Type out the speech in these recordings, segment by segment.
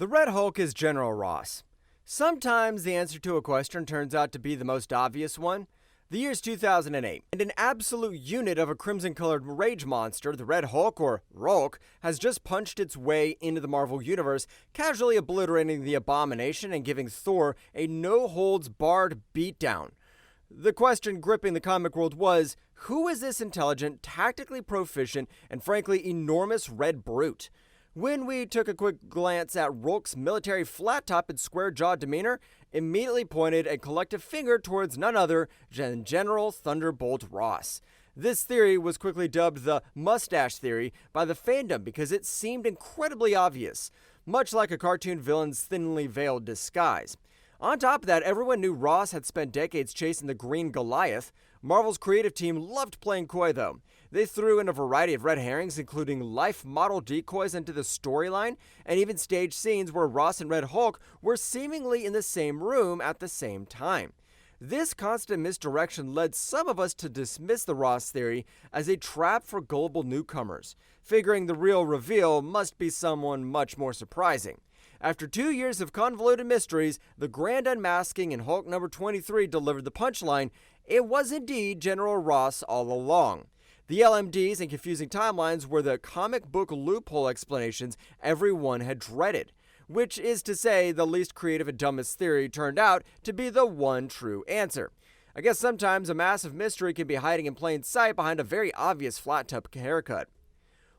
The Red Hulk is General Ross. Sometimes the answer to a question turns out to be the most obvious one. The year's 2008, and an absolute unit of a crimson-colored rage monster, the Red Hulk, or Rulk, has just punched its way into the Marvel Universe, casually obliterating the Abomination and giving Thor a no-holds-barred beatdown. The question gripping the comic world was, who is this intelligent, tactically proficient, and frankly enormous red brute? When we took a quick glance at Rulk's military flat-top and square-jawed demeanor, immediately pointed a collective finger towards none other than General Thunderbolt Ross. This theory was quickly dubbed the mustache theory by the fandom because it seemed incredibly obvious, much like a cartoon villain's thinly veiled disguise. On top of that, everyone knew Ross had spent decades chasing the Green Goliath. Marvel's creative team loved playing coy though. They threw in a variety of red herrings, including life model decoys into the storyline, and even staged scenes where Ross and Red Hulk were seemingly in the same room at the same time. This constant misdirection led some of us to dismiss the Ross theory as a trap for gullible newcomers, figuring the real reveal must be someone much more surprising. After 2 years of convoluted mysteries, the grand unmasking in Hulk number 23 delivered the punchline: it was indeed General Ross all along. The LMDs and confusing timelines were the comic book loophole explanations everyone had dreaded, which is to say the least creative and dumbest theory turned out to be the one true answer. I guess sometimes a massive mystery can be hiding in plain sight behind a very obvious flat-top haircut.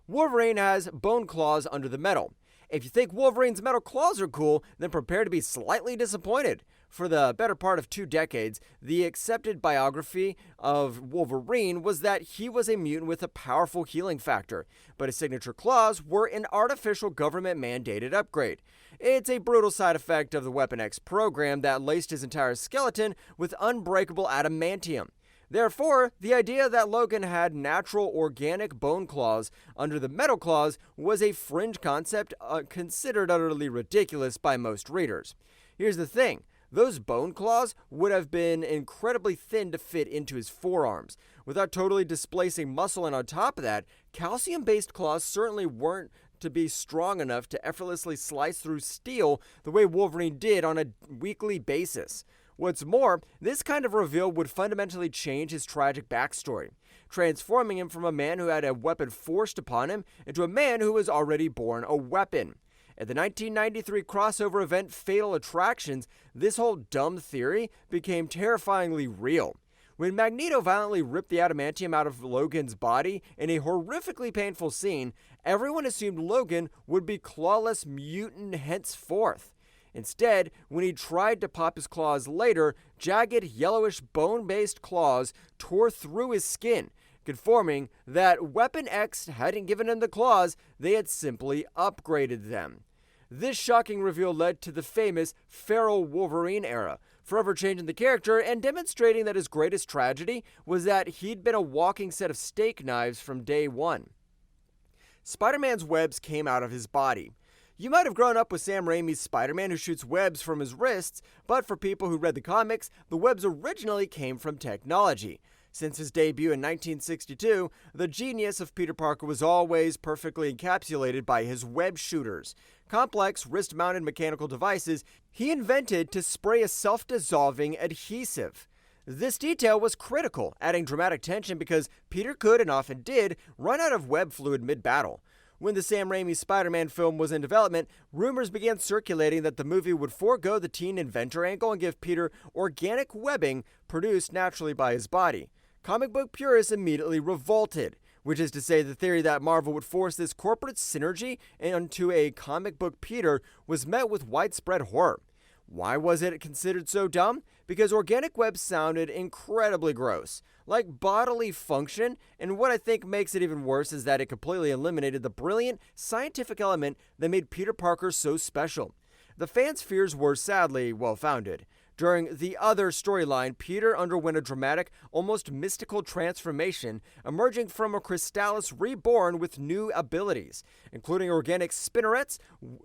Wolverine has bone claws under the metal. If you think Wolverine's metal claws are cool, then prepare to be slightly disappointed. For the better part of 2 decades, the accepted biography of Wolverine was that he was a mutant with a powerful healing factor, but his signature claws were an artificial government-mandated upgrade. It's a brutal side effect of the Weapon X program that laced his entire skeleton with unbreakable adamantium. Therefore, the idea that Logan had natural organic bone claws under the metal claws was a fringe concept considered utterly ridiculous by most readers. Here's the thing. Those bone claws would have been incredibly thin to fit into his forearms, without totally displacing muscle, and on top of that, calcium-based claws certainly weren't to be strong enough to effortlessly slice through steel the way Wolverine did on a weekly basis. What's more, this kind of reveal would fundamentally change his tragic backstory, transforming him from a man who had a weapon forced upon him into a man who was already born a weapon. At the 1993 crossover event Fatal Attractions, this whole dumb theory became terrifyingly real. When Magneto violently ripped the adamantium out of Logan's body in a horrifically painful scene, everyone assumed Logan would be clawless mutant henceforth. Instead, when he tried to pop his claws later, jagged yellowish bone-based claws tore through his skin, confirming that Weapon X hadn't given him the claws, they had simply upgraded them. This shocking reveal led to the famous feral Wolverine era, forever changing the character and demonstrating that his greatest tragedy was that he'd been a walking set of steak knives from day one. Spider-Man's webs came out of his body. You might have grown up with Sam Raimi's Spider-Man, who shoots webs from his wrists, but for people who read the comics, the webs originally came from technology. Since his debut in 1962, the genius of Peter Parker was always perfectly encapsulated by his web shooters, complex wrist-mounted mechanical devices he invented to spray a self-dissolving adhesive. This detail was critical, adding dramatic tension because Peter could, and often did, run out of web fluid mid-battle. When the Sam Raimi Spider-Man film was in development, rumors began circulating that the movie would forego the teen inventor angle and give Peter organic webbing produced naturally by his body. Comic book purists immediately revolted, which is to say the theory that Marvel would force this corporate synergy into a comic book Peter was met with widespread horror. Why was it considered so dumb? Because organic webs sounded incredibly gross, like bodily function, and what I think makes it even worse is that it completely eliminated the brilliant scientific element that made Peter Parker so special. The fans' fears were sadly well-founded. During the other storyline, Peter underwent a dramatic, almost mystical transformation, emerging from a chrysalis reborn with new abilities, including organic spinnerets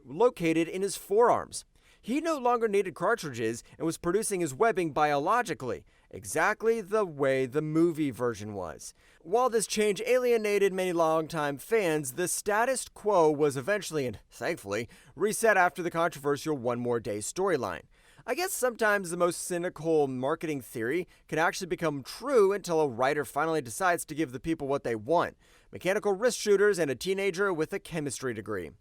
located in his forearms. He no longer needed cartridges and was producing his webbing biologically, exactly the way the movie version was. While this change alienated many longtime fans, the status quo was eventually, and thankfully, reset after the controversial One More Day storyline. I guess sometimes the most cynical marketing theory can actually become true until a writer finally decides to give the people what they want: mechanical wrist shooters and a teenager with a chemistry degree.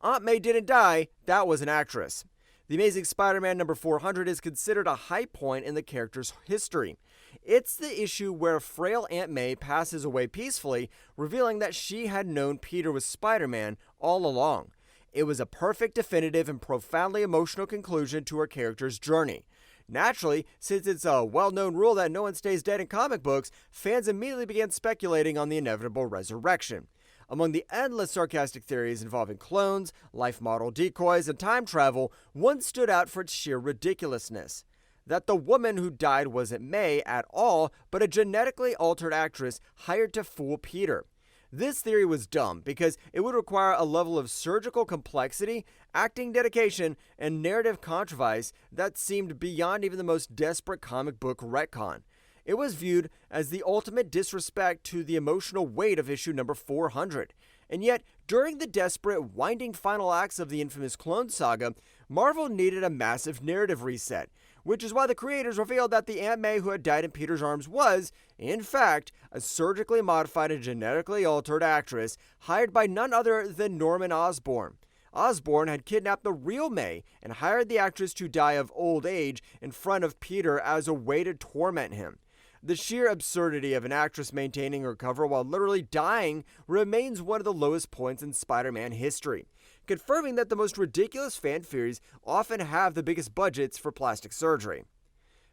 Aunt May didn't die, that was an actress. The Amazing Spider-Man number 400 is considered a high point in the character's history. It's the issue where frail Aunt May passes away peacefully, revealing that she had known Peter was Spider-Man all along. It was a perfect, definitive, and profoundly emotional conclusion to her character's journey. Naturally, since it's a well-known rule that no one stays dead in comic books, fans immediately began speculating on the inevitable resurrection. Among the endless sarcastic theories involving clones, life model decoys, and time travel, one stood out for its sheer ridiculousness: that the woman who died wasn't May at all, but a genetically altered actress hired to fool Peter. This theory was dumb because it would require a level of surgical complexity, acting dedication, and narrative contrivance that seemed beyond even the most desperate comic book retcon. It was viewed as the ultimate disrespect to the emotional weight of issue number 400. And yet, during the desperate, winding final acts of the infamous Clone Saga, Marvel needed a massive narrative reset, which is why the creators revealed that the Aunt May who had died in Peter's arms was, in fact, a surgically modified and genetically altered actress hired by none other than Norman Osborn. Osborn had kidnapped the real May and hired the actress to die of old age in front of Peter as a way to torment him. The sheer absurdity of an actress maintaining her cover while literally dying remains one of the lowest points in Spider-Man history, confirming that the most ridiculous fan theories often have the biggest budgets for plastic surgery.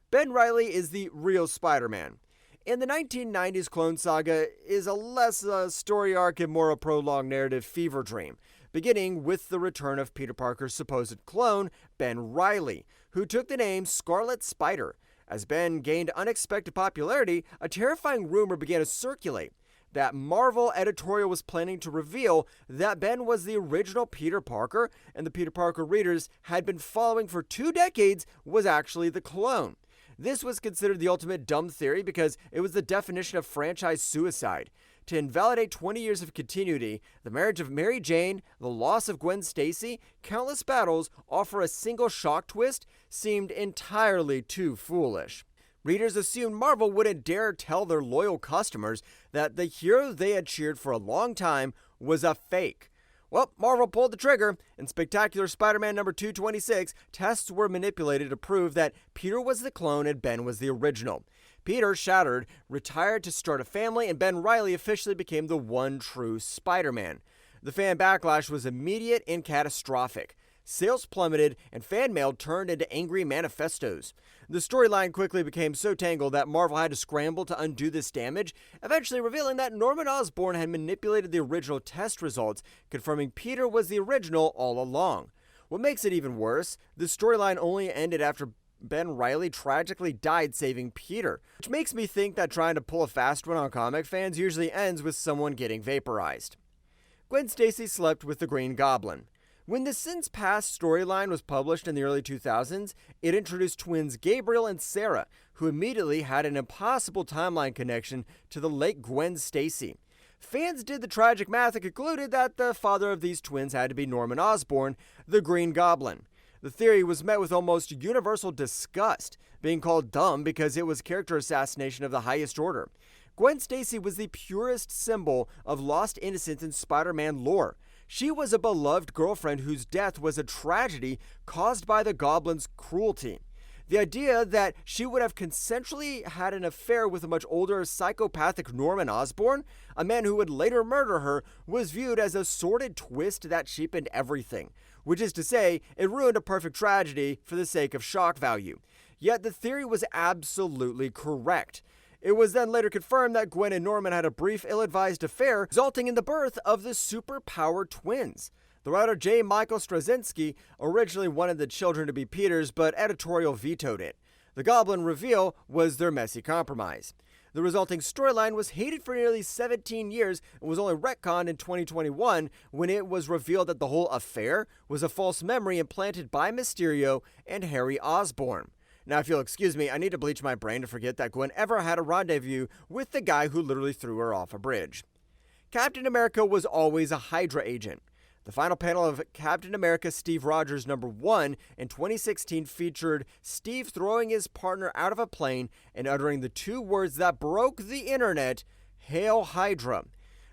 Ben Reilly is the real Spider-Man. In the 1990s Clone Saga is a less story arc and more a prolonged narrative fever dream, beginning with the return of Peter Parker's supposed clone, Ben Reilly, who took the name Scarlet Spider. As Ben gained unexpected popularity, a terrifying rumor began to circulate that Marvel editorial was planning to reveal that Ben was the original Peter Parker, and the Peter Parker readers had been following for 2 decades was actually the clone. This was considered the ultimate dumb theory because it was the definition of franchise suicide. To invalidate 20 years of continuity, the marriage of Mary Jane, the loss of Gwen Stacy, countless battles offer a single shock twist seemed entirely too foolish. Readers assumed Marvel wouldn't dare tell their loyal customers that the hero they had cheered for a long time was a fake. Well, Marvel pulled the trigger. In Spectacular Spider-Man number 226, tests were manipulated to prove that Peter was the clone and Ben was the original. Peter, shattered, retired to start a family, and Ben Reilly officially became the one true Spider-Man. The fan backlash was immediate and catastrophic. Sales plummeted, and fan mail turned into angry manifestos. The storyline quickly became so tangled that Marvel had to scramble to undo this damage, eventually revealing that Norman Osborn had manipulated the original test results, confirming Peter was the original all along. What makes it even worse, the storyline only ended after Ben Reilly tragically died saving Peter, which makes me think that trying to pull a fast one on comic fans usually ends with someone getting vaporized. Gwen Stacy slept with the Green Goblin. When the Sins Past storyline was published in the early 2000s, it introduced twins Gabriel and Sarah, who immediately had an impossible timeline connection to the late Gwen Stacy. Fans did the tragic math and concluded that the father of these twins had to be Norman Osborn, the Green Goblin. The theory was met with almost universal disgust, being called dumb because it was character assassination of the highest order. Gwen Stacy was the purest symbol of lost innocence in Spider-Man lore. She was a beloved girlfriend whose death was a tragedy caused by the Goblin's cruelty. The idea that she would have consensually had an affair with a much older psychopathic Norman Osborn, a man who would later murder her, was viewed as a sordid twist that cheapened everything. Which is to say, it ruined a perfect tragedy for the sake of shock value. Yet the theory was absolutely correct. It was then later confirmed that Gwen and Norman had a brief, ill-advised affair, resulting in the birth of the superpowered twins. The writer J. Michael Straczynski originally wanted the children to be Peter's, but editorial vetoed it. The Goblin reveal was their messy compromise. The resulting storyline was hated for nearly 17 years and was only retconned in 2021 when it was revealed that the whole affair was a false memory implanted by Mysterio and Harry Osborn. Now, if you'll excuse me, I need to bleach my brain to forget that Gwen ever had a rendezvous with the guy who literally threw her off a bridge. Captain America was always a Hydra agent. The final panel of Captain America Steve Rogers #1 in 2016 featured Steve throwing his partner out of a plane and uttering the two words that broke the internet, "Hail Hydra."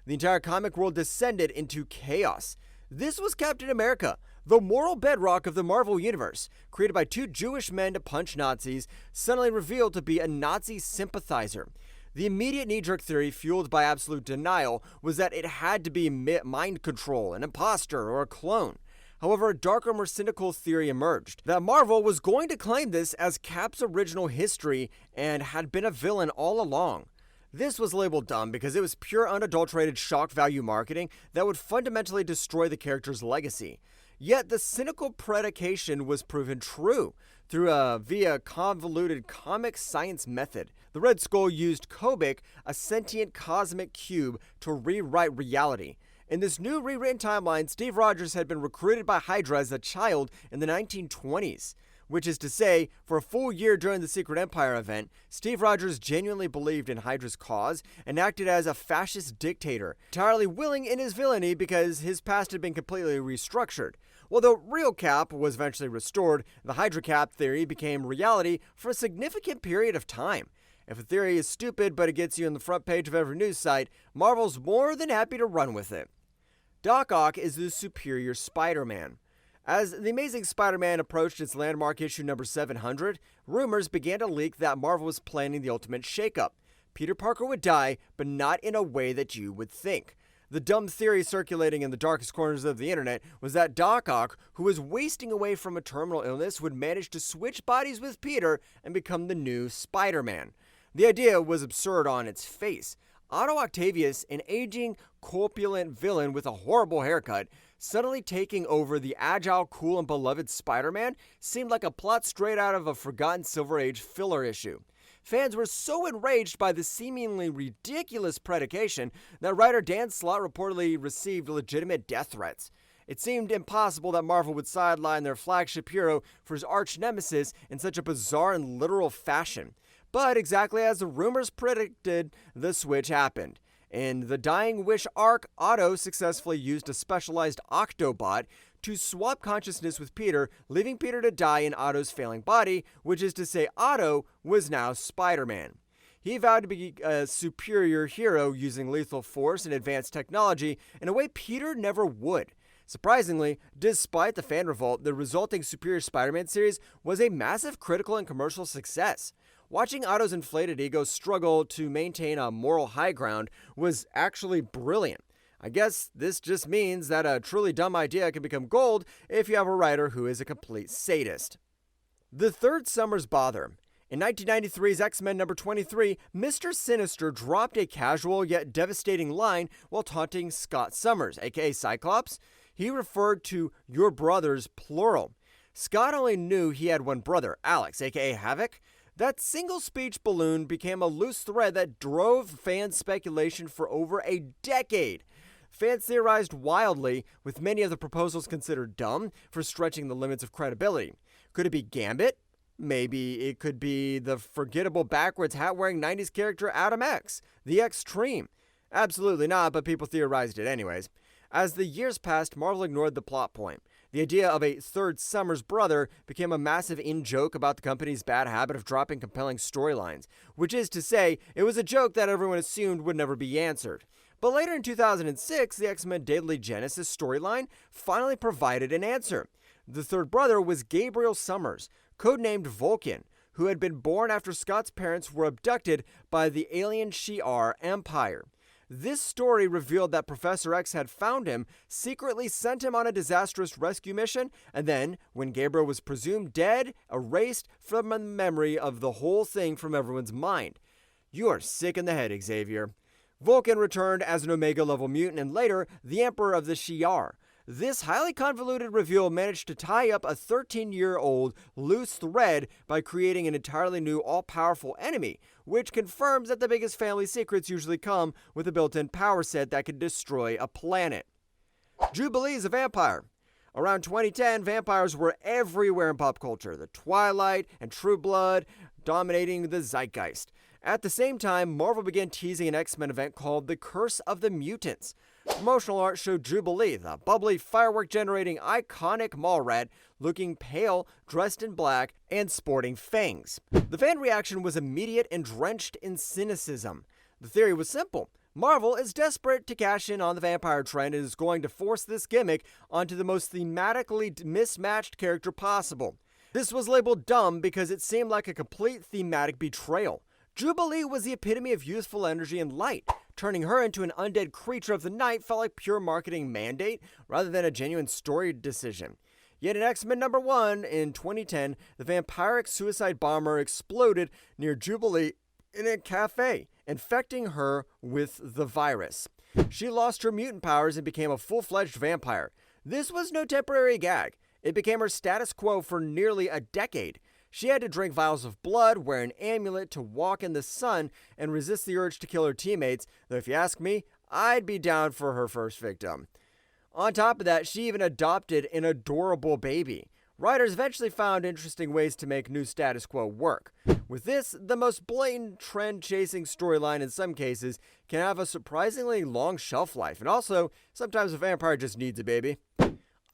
The entire comic world descended into chaos. This was Captain America, the moral bedrock of the Marvel Universe, created by two Jewish men to punch Nazis, suddenly revealed to be a Nazi sympathizer. The immediate knee-jerk theory, fueled by absolute denial, was that it had to be mind control, an imposter, or a clone. However, a darker, more cynical theory emerged, that Marvel was going to claim this as Cap's original history and had been a villain all along. This was labeled dumb because it was pure unadulterated shock value marketing that would fundamentally destroy the character's legacy. Yet the cynical predication was proven true via convoluted comic science method. The Red Skull used Kobik, a sentient cosmic cube, to rewrite reality. In this new rewritten timeline, Steve Rogers had been recruited by Hydra as a child in the 1920s. Which is to say, for a full year during the Secret Empire event, Steve Rogers genuinely believed in Hydra's cause and acted as a fascist dictator, entirely willing in his villainy because his past had been completely restructured. While the real Cap was eventually restored, the Hydra Cap theory became reality for a significant period of time. If a theory is stupid but it gets you on the front page of every news site, Marvel's more than happy to run with it. Doc Ock is the superior Spider-Man. As The Amazing Spider-Man approached its landmark issue number 700, rumors began to leak that Marvel was planning the ultimate shakeup. Peter Parker would die, but not in a way that you would think. The dumb theory circulating in the darkest corners of the internet was that Doc Ock, who was wasting away from a terminal illness, would manage to switch bodies with Peter and become the new Spider-Man. The idea was absurd on its face. Otto Octavius, an aging, corpulent villain with a horrible haircut, suddenly taking over the agile, cool, and beloved Spider-Man seemed like a plot straight out of a forgotten Silver Age filler issue. Fans were so enraged by the seemingly ridiculous predication that writer Dan Slott reportedly received legitimate death threats. It seemed impossible that Marvel would sideline their flagship hero for his arch-nemesis in such a bizarre and literal fashion. But exactly as the rumors predicted, the switch happened. In the Dying Wish arc, Otto successfully used a specialized Octobot to swap consciousness with Peter, leaving Peter to die in Otto's failing body, which is to say Otto was now Spider-Man. He vowed to be a superior hero using lethal force and advanced technology in a way Peter never would. Surprisingly, despite the fan revolt, the resulting Superior Spider-Man series was a massive critical and commercial success. Watching Otto's inflated ego struggle to maintain a moral high ground was actually brilliant. I guess this just means that a truly dumb idea can become gold if you have a writer who is a complete sadist. The third summer's bother. In 1993's X-Men number 23, Mr. Sinister dropped a casual yet devastating line while taunting Scott Summers, aka Cyclops. He referred to your brothers plural. Scott only knew he had one brother, Alex, aka Havoc. That single speech balloon became a loose thread that drove fan speculation for over a decade. Fans theorized wildly, with many of the proposals considered dumb for stretching the limits of credibility. Could it be Gambit? Maybe it could be the forgettable backwards hat-wearing 90s character Adam X, the Extreme. Absolutely not, but people theorized it anyways. As the years passed, Marvel ignored the plot point. The idea of a third Summers brother became a massive in-joke about the company's bad habit of dropping compelling storylines, which is to say, it was a joke that everyone assumed would never be answered. But later in 2006, the X-Men Deadly Genesis storyline finally provided an answer. The third brother was Gabriel Summers, codenamed Vulcan, who had been born after Scott's parents were abducted by the alien Shi'ar Empire. This story revealed that Professor X had found him, secretly sent him on a disastrous rescue mission, and then, when Gabriel was presumed dead, erased from the memory of the whole thing from everyone's mind. You are sick in the head, Xavier. Vulcan returned as an Omega-level mutant and later, the Emperor of the Shi'ar. This highly convoluted reveal managed to tie up a 13-year-old loose thread by creating an entirely new all-powerful enemy, which confirms that the biggest family secrets usually come with a built-in power set that can destroy a planet. Jubilee is a vampire. Around 2010, vampires were everywhere in pop culture, the Twilight and True Blood dominating the zeitgeist. At the same time, Marvel began teasing an X-Men event called The Curse of the Mutants. Promotional art showed Jubilee, the bubbly, firework-generating, iconic mall rat, looking pale, dressed in black, and sporting fangs. The fan reaction was immediate and drenched in cynicism. The theory was simple. Marvel is desperate to cash in on the vampire trend and is going to force this gimmick onto the most thematically mismatched character possible. This was labeled dumb because it seemed like a complete thematic betrayal. Jubilee was the epitome of youthful energy and light. Turning her into an undead creature of the night felt like pure marketing mandate rather than a genuine story decision. Yet in X-Men #1 in 2010, the vampiric suicide bomber exploded near Jubilee in a cafe, infecting her with the virus. She lost her mutant powers and became a full-fledged vampire. This was no temporary gag. It became her status quo for nearly a decade. She had to drink vials of blood, wear an amulet to walk in the sun, and resist the urge to kill her teammates, though if you ask me, I'd be down for her first victim. On top of that, she even adopted an adorable baby. Writers eventually found interesting ways to make new status quo work. With this, the most blatant trend-chasing storyline in some cases can have a surprisingly long shelf life, and also, sometimes a vampire just needs a baby.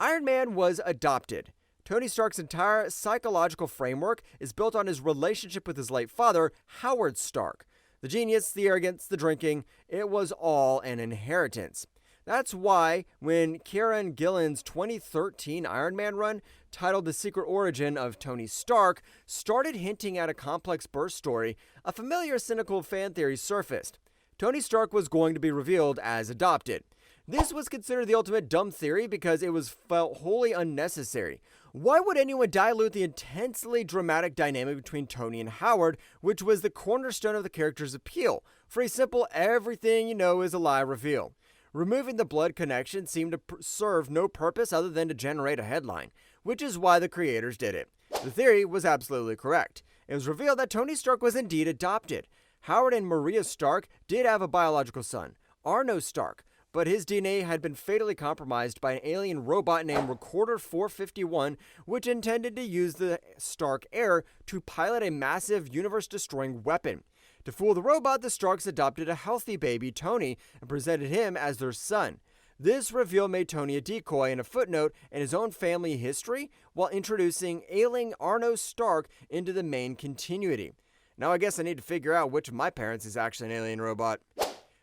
Iron Man was adopted. Tony Stark's entire psychological framework is built on his relationship with his late father, Howard Stark. The genius, the arrogance, the drinking, it was all an inheritance. That's why, when Kieran Gillen's 2013 Iron Man run, titled The Secret Origin of Tony Stark, started hinting at a complex birth story, a familiar cynical fan theory surfaced. Tony Stark was going to be revealed as adopted. This was considered the ultimate dumb theory because it was felt wholly unnecessary. Why would anyone dilute the intensely dramatic dynamic between Tony and Howard, which was the cornerstone of the character's appeal, for a simple everything you know is a lie reveal? Removing the blood connection seemed to serve no purpose other than to generate a headline, which is why the creators did it. The theory was absolutely correct. It was revealed that Tony Stark was indeed adopted. Howard and Maria Stark did have a biological son, Arno Stark, but his DNA had been fatally compromised by an alien robot named Recorder 451, which intended to use the Stark heir to pilot a massive, universe-destroying weapon. To fool the robot, the Starks adopted a healthy baby, Tony, and presented him as their son. This reveal made Tony a decoy and a footnote in his own family history, while introducing ailing Arno Stark into the main continuity. Now I guess I need to figure out which of my parents is actually an alien robot.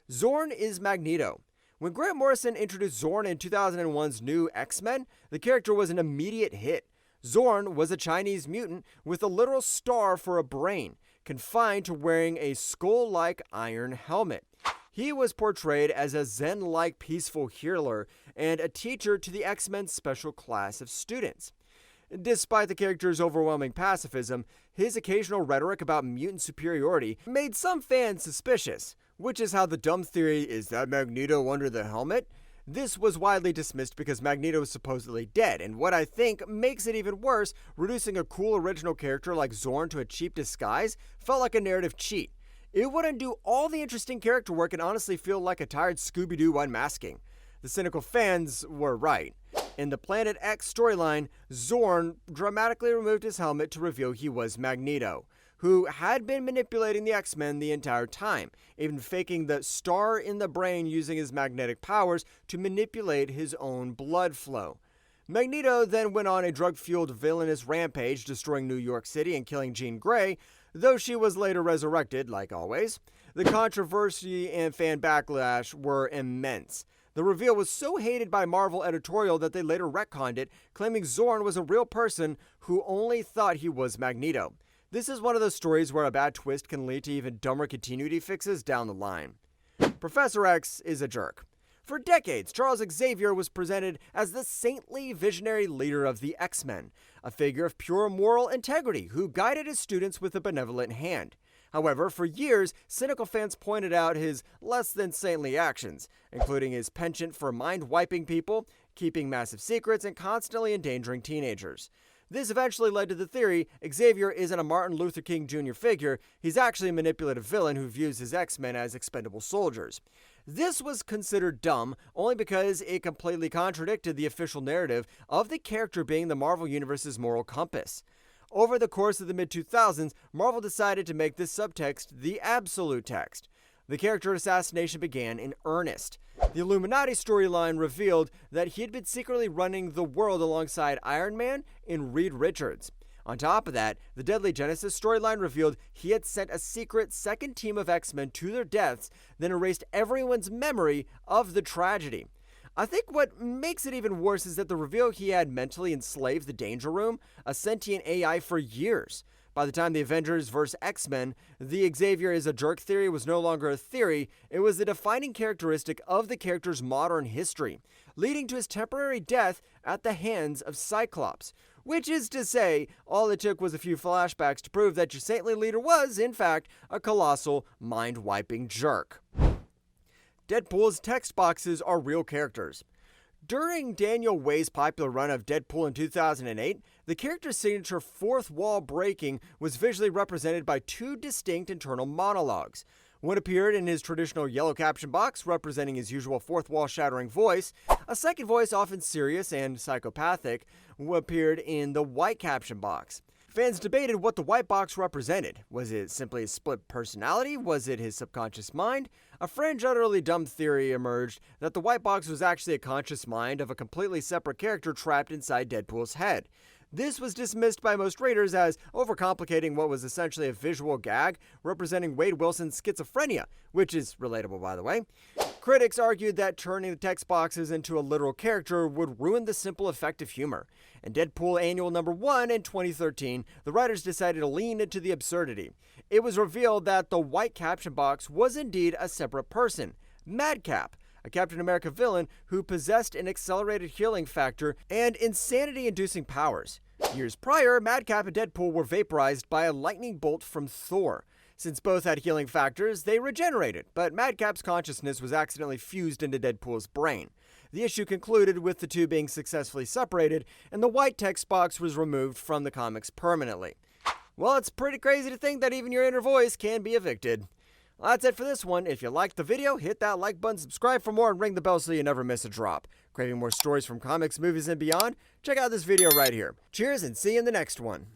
Xorn is Magneto. When Grant Morrison introduced Xorn in 2001's new X-Men, the character was an immediate hit. Xorn was a Chinese mutant with a literal star for a brain, confined to wearing a skull-like iron helmet. He was portrayed as a Zen-like peaceful healer and a teacher to the X-Men's special class of students. Despite the character's overwhelming pacifism, his occasional rhetoric about mutant superiority made some fans suspicious, which is how the dumb theory, is that Magneto under the helmet? This was widely dismissed because Magneto is supposedly dead, and what I think makes it even worse, reducing a cool original character like Xorn to a cheap disguise felt like a narrative cheat. It would undo all the interesting character work and honestly feel like a tired Scooby-Doo unmasking. The cynical fans were right. In the Planet X storyline, Xorn dramatically removed his helmet to reveal he was Magneto, who had been manipulating the X-Men the entire time, even faking the star in the brain using his magnetic powers to manipulate his own blood flow. Magneto then went on a drug-fueled villainous rampage, destroying New York City and killing Jean Grey, though she was later resurrected, like always. The controversy and fan backlash were immense. The reveal was so hated by Marvel editorial that they later retconned it, claiming Xorn was a real person who only thought he was Magneto. This is one of those stories where a bad twist can lead to even dumber continuity fixes down the line. Professor X is a jerk. For decades, Charles Xavier was presented as the saintly, visionary leader of the X-Men, a figure of pure moral integrity who guided his students with a benevolent hand. However, for years, cynical fans pointed out his less than saintly actions, including his penchant for mind-wiping people, keeping massive secrets, and constantly endangering teenagers. This eventually led to the theory Xavier isn't a Martin Luther King Jr. figure, he's actually a manipulative villain who views his X-Men as expendable soldiers. This was considered dumb only because it completely contradicted the official narrative of the character being the Marvel Universe's moral compass. Over the course of the mid-2000s, Marvel decided to make this subtext the absolute text. The character assassination began in earnest. The Illuminati storyline revealed that he had been secretly running the world alongside Iron Man and Reed Richards. On top of that, the Deadly Genesis storyline revealed he had sent a secret second team of X-Men to their deaths, then erased everyone's memory of the tragedy. I think what makes it even worse is that the reveal he had mentally enslaved the Danger Room, a sentient AI, for years. By the time the Avengers vs. X-Men, the Xavier is a jerk theory was no longer a theory, it was a defining characteristic of the character's modern history, leading to his temporary death at the hands of Cyclops. Which is to say, all it took was a few flashbacks to prove that your saintly leader was, in fact, a colossal, mind-wiping jerk. Deadpool's text boxes are real characters. During Daniel Way's popular run of Deadpool in 2008, the character's signature fourth wall breaking was visually represented by two distinct internal monologues. One appeared in his traditional yellow caption box, representing his usual fourth wall shattering voice. A second voice, often serious and psychopathic, appeared in the white caption box. Fans debated what the white box represented. Was it simply his split personality? Was it his subconscious mind? A fringe, utterly dumb theory emerged that the white box was actually a conscious mind of a completely separate character trapped inside Deadpool's head. This was dismissed by most readers as overcomplicating what was essentially a visual gag representing Wade Wilson's schizophrenia, which is relatable, by the way. Critics argued that turning the text boxes into a literal character would ruin the simple effect of humor. In Deadpool Annual Number 1 in 2013, the writers decided to lean into the absurdity. It was revealed that the white caption box was indeed a separate person, Madcap, a Captain America villain who possessed an accelerated healing factor and insanity-inducing powers. Years prior, Madcap and Deadpool were vaporized by a lightning bolt from Thor. Since both had healing factors, they regenerated, but Madcap's consciousness was accidentally fused into Deadpool's brain. The issue concluded with the two being successfully separated, and the white text box was removed from the comics permanently. Well, it's pretty crazy to think that even your inner voice can be evicted. Well, that's it for this one. If you liked the video, hit that like button, subscribe for more, and ring the bell so you never miss a drop. Craving more stories from comics, movies, and beyond? Check out this video right here. Cheers, and see you in the next one.